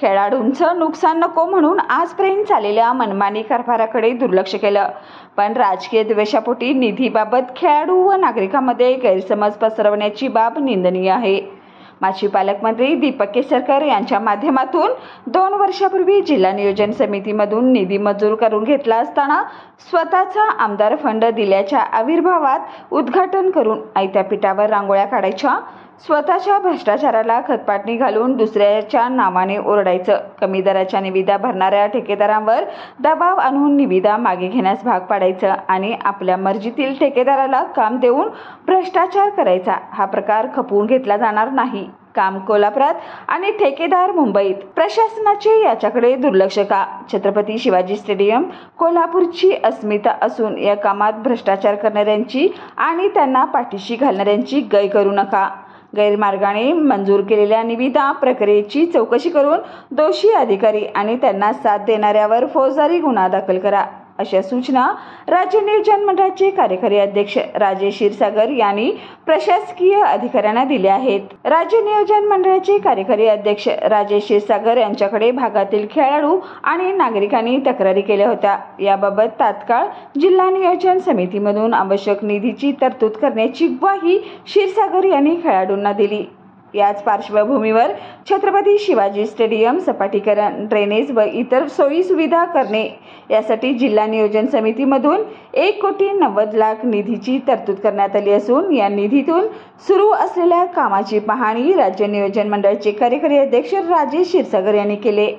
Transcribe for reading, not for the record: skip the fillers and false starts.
खेळाडूंचं नुकसान नको म्हणून आजपर्यंत चाललेल्या मनमानी कारभाराकडे दुर्लक्ष केलं, पण राजकीय द्वेषापोटी निधीबाबत खेळाडू व नागरिकांमध्ये गैरसमज पसरवण्याची बाब निंदनीय आहे। माजी पालकमंत्री दीपक केसरकर यांच्या माध्यमातून 2 वर्षापूर्वी जिल्हा नियोजन समितीमधून निधी मंजूर करून घेतला असताना स्वतःचा आमदार फंड दिल्याच्या आविर्भावात उद्घाटन करून आयत्या पिठावर रांगोळ्या काढायच्या, स्वतःच्या भ्रष्टाचाराला खतपाटणी घालून दुसऱ्याच्या नावाने ओरडायचं, कमी दराच्या निविदा भरणाऱ्या ठेकेदारांवर दबाव आणून निविदा मागे घेण्यास भाग पाडायचं आणि आपल्या मर्जीतील ठेकेदाराला काम देऊन भ्रष्टाचार करायचा हा प्रकार खपवून घेतला जाणार नाही। काम कोल्हापुरात आणि ठेकेदार मुंबईत, प्रशासनाचे याच्याकडे दुर्लक्ष का? छत्रपती शिवाजी स्टेडियम कोल्हापूरची अस्मिता असून या कामात भ्रष्टाचार करणाऱ्यांची आणि त्यांना पाठीशी घालणाऱ्यांची गय करू नका। गैरमार्गाने मंजूर केलेल्या निविदा प्रक्रियेची चौकशी करून दोषी अधिकारी आणि त्यांना साथ देणाऱ्यावर फौजदारी गुन्हा दाखल करा, अशा सूचना राज्य नियोजन मंडळाचे कार्यकारी अध्यक्ष राजेश क्षीरसागर यांनी प्रशासकीय अधिकाऱ्यांना दिल्या आहेत। राज्य नियोजन मंडळाचे कार्यकारी अध्यक्ष राजेश क्षीरसागर यांच्याकडे भागातील खेळाडू आणि नागरिकांनी तक्रारी केल्या होत्या। याबाबत तात्काळ जिल्हा नियोजन समितीमधून आवश्यक निधीची तरतूद करण्याची ग्वाही क्षीरसागर यांनी खेळाडूंना दिली। याच पार्श्वभूमीवर छत्रपती शिवाजी स्टेडियम सपाटीकरण, ड्रेनेज व इतर सोयी सुविधा करणे यासाठी जिल्हा नियोजन समितीमधून 1,90,00,000 निधीची तरतूद करण्यात आली असून या निधीतून सुरू असलेल्या कामाची पाहणी राज्य नियोजन मंडळाचे कार्यकारी अध्यक्ष राजेश क्षीरसागर यांनी केले।